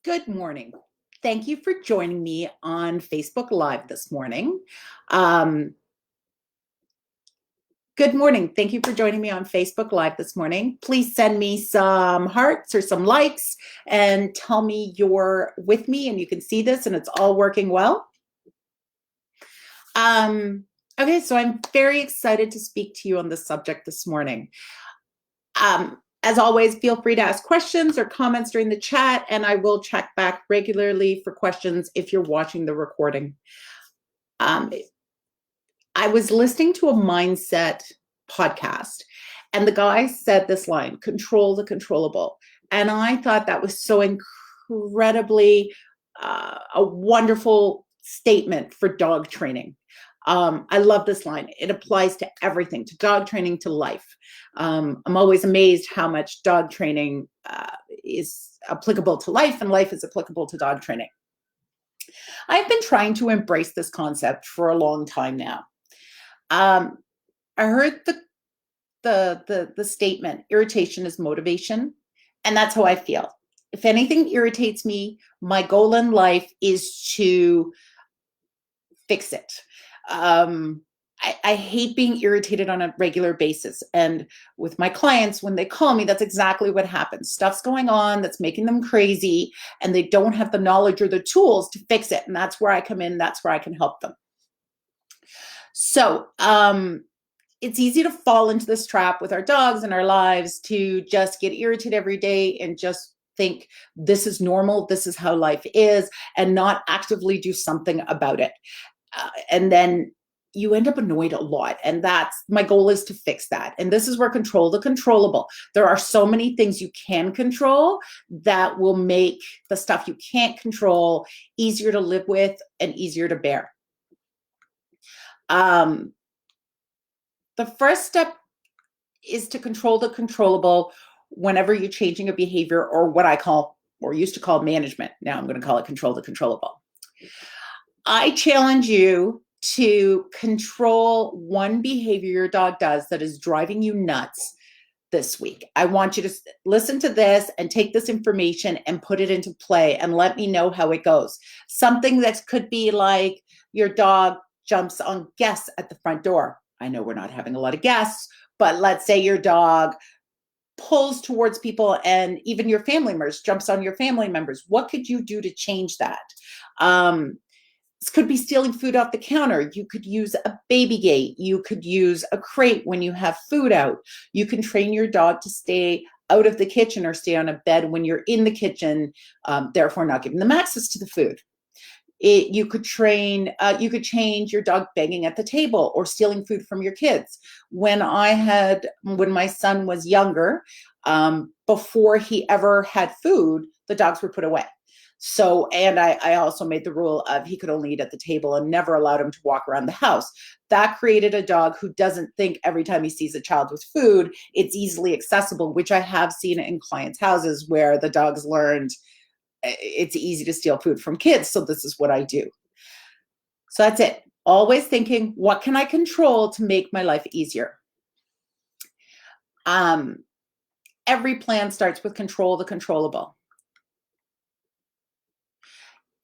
Good morning. Thank you for joining me on Facebook Live this morning. Um, Good morning. Thank you for joining me on Facebook Live this morning. Please send me some hearts or some likes and tell me you're with me and you can see this and it's all working well. Okay, so I'm very excited to speak to you on this subject this morning. As always, feel free to ask questions or comments during the chat, and I will check back regularly for questions if you're watching the recording. I was listening to a mindset podcast, and the guy said this line, control the controllable. And I thought that was so incredibly a wonderful statement for dog training. I love this line. It applies to everything, to dog training, to life. I'm always amazed how much dog training is applicable to life, and life is applicable to dog training. I've been trying to embrace this concept for a long time now. I heard the statement, irritation is motivation, and that's how I feel. If anything irritates me, my goal in life is to fix it. I hate being irritated on a regular basis. And with my clients, when they call me, that's exactly what happens. Stuff's going on that's making them crazy, and they don't have the knowledge or the tools to fix it. And that's where I come in. That's where I can help them. So it's easy to fall into this trap with our dogs and our lives to just get irritated every day and just think this is normal, this is how life is, and not actively do something about it. And then you end up annoyed a lot. And that's my goal, is to fix that. And this is where control the controllable. There are so many things you can control that will make the stuff you can't control easier to live with and easier to bear. The first step is to control the controllable whenever you're changing a behavior, or what I call, or used to call, management. Now I'm going to call it control the controllable. I challenge you to control one behavior your dog does that is driving you nuts this week. I want you to listen to this and take this information and put it into play and let me know how it goes. Something that could be like your dog jumps on guests at the front door. I know we're not having a lot of guests, but let's say your dog pulls towards people and even your family members, jumps on your family members. What could you do to change that? This could be stealing food off the counter. You could use a baby gate. You could use a crate when you have food out. You can train your dog to stay out of the kitchen or stay on a bed when you're in the kitchen, therefore not giving them access to the food. You could change your dog begging at the table or stealing food from your kids. When my son was younger, before he ever had food, the dogs were put away. So, and I also made the rule of he could only eat at the table and never allowed him to walk around the house. That created a dog who doesn't think every time he sees a child with food, it's easily accessible, which I have seen in clients' houses where the dogs learned it's easy to steal food from kids. So this is what I do. So that's it. Always thinking, what can I control to make my life easier? Every plan starts with control the controllable.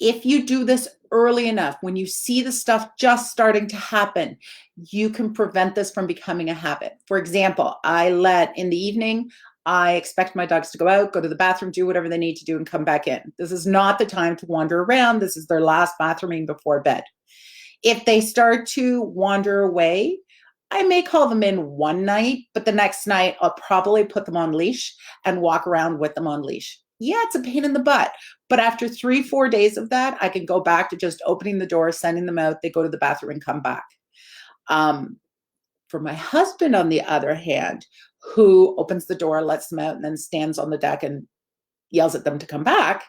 If you do this early enough, when you see the stuff just starting to happen, you can prevent this from becoming a habit. For example, in the evening, I expect my dogs to go out, go to the bathroom, do whatever they need to do, and come back in. This is not the time to wander around. This is their last bathrooming before bed. If they start to wander away, I may call them in one night, but the next night I'll probably put them on leash and walk around with them on leash. Yeah, it's a pain in the butt. But after 3-4 days of that, I can go back to just opening the door, sending them out. They go to the bathroom and come back. For my husband, on the other hand, who opens the door, lets them out, and then stands on the deck and yells at them to come back.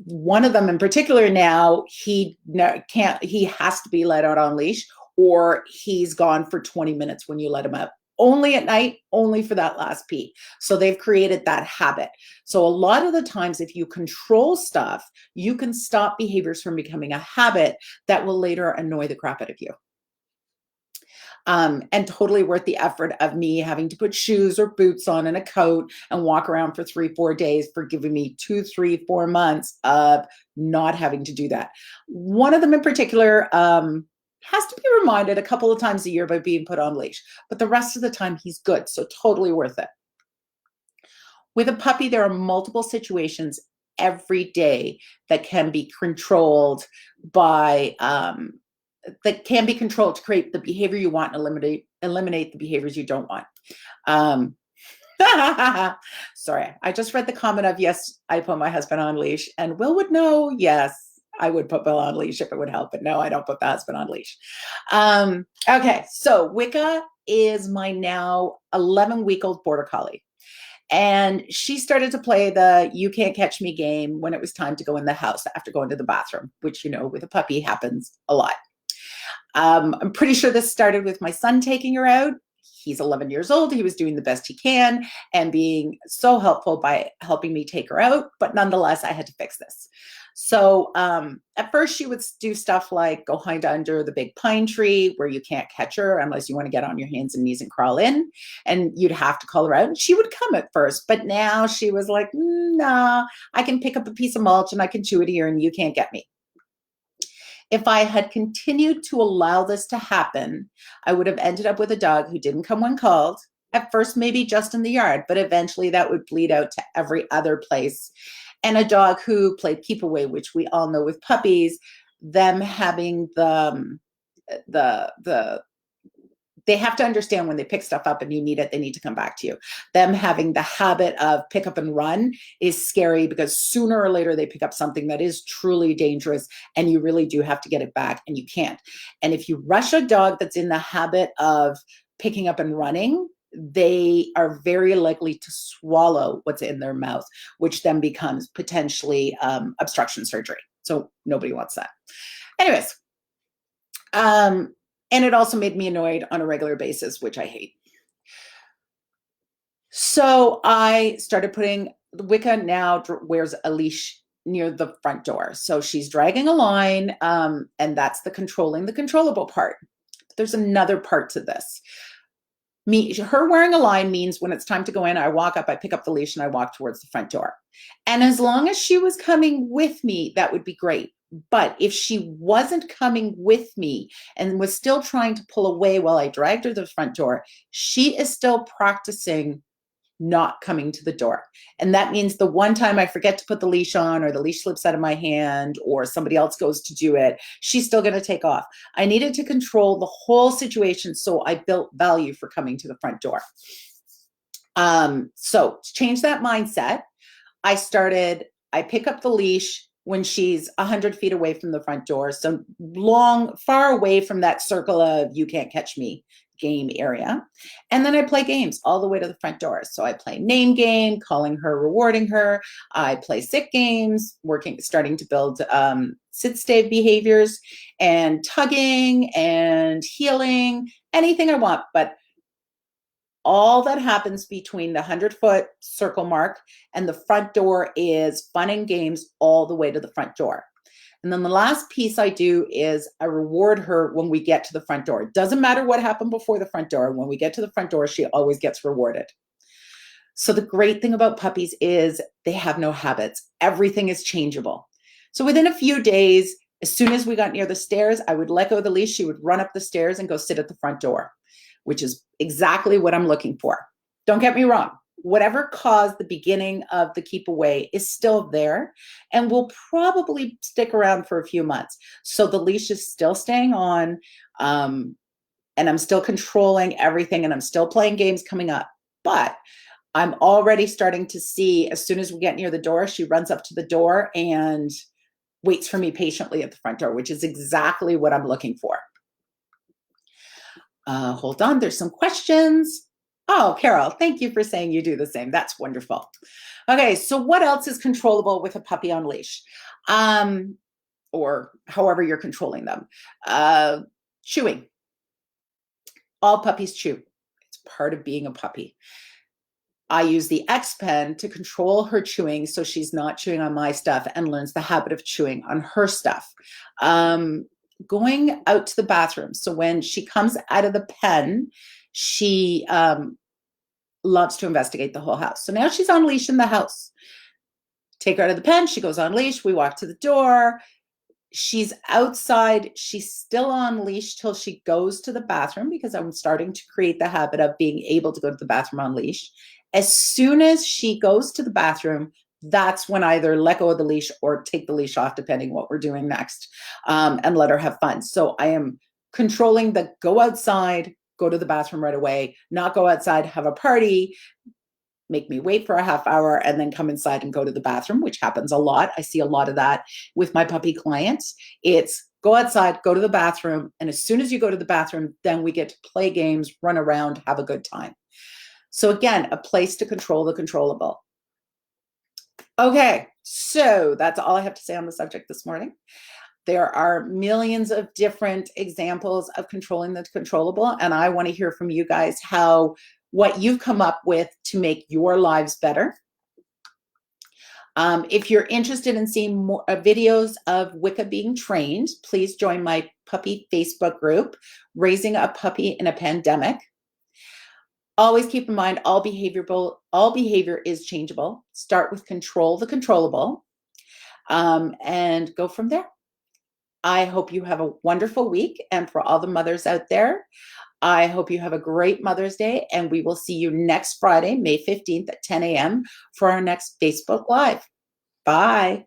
One of them in particular now, he has to be let out on leash, or he's gone for 20 minutes when you let him out. Only at night, only for that last pee. So they've created that habit. So a lot of the times, if you control stuff, you can stop behaviors from becoming a habit that will later annoy the crap out of you. And totally worth the effort of me having to put shoes or boots on and a coat and walk around for 3-4 days for giving me 2-3-4 months of not having to do that. One of them in particular has to be reminded a couple of times a year by being put on leash, but the rest of the time he's good, so totally worth it. With a puppy, there are multiple situations every day that can be controlled by that can be controlled to create the behavior you want and eliminate the behaviors you don't want. Sorry, I just read the comment of, yes, I put my husband on leash, and Will would know, yes, I would put Bill on leash if it would help, but no, I don't put the husband on leash. Okay, so Wicca is my now 11-week-old border collie. And she started to play the "you can't catch me" game when it was time to go in the house after going to the bathroom, which, with a puppy happens a lot. I'm pretty sure this started with my son taking her out. He's 11 years old. He was doing the best he can and being so helpful by helping me take her out. But nonetheless, I had to fix this. So at first she would do stuff like go hide under the big pine tree where you can't catch her unless you want to get on your hands and knees and crawl in, and you'd have to call her out. And she would come at first, but now she was like, nah, I can pick up a piece of mulch and I can chew it here and you can't get me. If I had continued to allow this to happen, I would have ended up with a dog who didn't come when called. At first, maybe just in the yard, but eventually that would bleed out to every other place. And a dog who played keep away, which we all know with puppies, them having they have to understand when they pick stuff up and you need it, they need to come back to you. Them having the habit of pick up and run is scary because sooner or later they pick up something that is truly dangerous and you really do have to get it back and you can't. And if you rush a dog that's in the habit of picking up and running, they are very likely to swallow what's in their mouth, which then becomes potentially obstruction surgery. So nobody wants that. Anyways, and it also made me annoyed on a regular basis, which I hate. So I started putting, Wicca now wears a leash near the front door. So she's dragging a line, and that's the controllable part. There's another part to this. Her wearing a line means when it's time to go in, I walk up, I pick up the leash, and I walk towards the front door. And as long as she was coming with me, that would be great. But if she wasn't coming with me and was still trying to pull away while I dragged her to the front door, she is still practicing not coming to the door. And that means the one time I forget to put the leash on or the leash slips out of my hand or somebody else goes to do it, she's still going to take off. I needed to control the whole situation, so I built value for coming to the front door. So to change that mindset, I pick up the leash when she's 100 feet away from the front door. So far away from that circle of you can't catch me game area. And then I play games all the way to the front door. So I play name game, calling her, rewarding her. I play sit games, starting to build sit stay behaviors and tugging and healing, anything I want. But all that happens between the 100-foot circle mark and the front door is fun and games all the way to the front door. And then the last piece I do is I reward her when we get to the front door. It doesn't matter what happened before the front door. When we get to the front door, she always gets rewarded. So the great thing about puppies is they have no habits. Everything is changeable. So within a few days, as soon as we got near the stairs, I would let go of the leash. She would run up the stairs and go sit at the front door, which is exactly what I'm looking for. Don't get me wrong. Whatever caused the beginning of the keep away is still there and will probably stick around for a few months. So the leash is still staying on, and I'm still controlling everything, and I'm still playing games coming up. But I'm already starting to see, as soon as we get near the door, she runs up to the door and waits for me patiently at the front door, which is exactly what I'm looking for. Hold on, there's some questions. Oh, Carol, thank you for saying you do the same. That's wonderful. Okay, so what else is controllable with a puppy on leash? Or however you're controlling them. Chewing. All puppies chew. It's part of being a puppy. I use the X pen to control her chewing so she's not chewing on my stuff and learns the habit of chewing on her stuff. going out to the bathroom. So when she comes out of the pen, she loves to investigate the whole house. So now she's on leash in the house. Take her out of the pen. She goes on leash. We walk to the door. She's outside. She's still on leash till she goes to the bathroom, because I'm starting to create the habit of being able to go to the bathroom on leash. As soon as she goes to the bathroom, that's when I either let go of the leash or take the leash off, depending what we're doing next, and let her have fun. So I am controlling the go outside, go to the bathroom right away, not go outside, have a party, make me wait for a half hour, and then come inside and go to the bathroom, which happens a lot. I see a lot of that with my puppy clients. It's go outside, go to the bathroom, and as soon as you go to the bathroom, then we get to play games, run around, have a good time. So again, a place to control the controllable. Okay, so that's all I have to say on the subject this morning. There are millions of different examples of controlling the controllable, and I want to hear from you guys what you've come up with to make your lives better. If you're interested in seeing more videos of Wicca being trained, please join my puppy Facebook group, Raising a Puppy in a Pandemic. Always keep in mind, all behavior is changeable. Start with control the controllable, and go from there. I hope you have a wonderful week. And for all the mothers out there, I hope you have a great Mother's Day, and we will see you next Friday, May 15th at 10 a.m. for our next Facebook Live. Bye.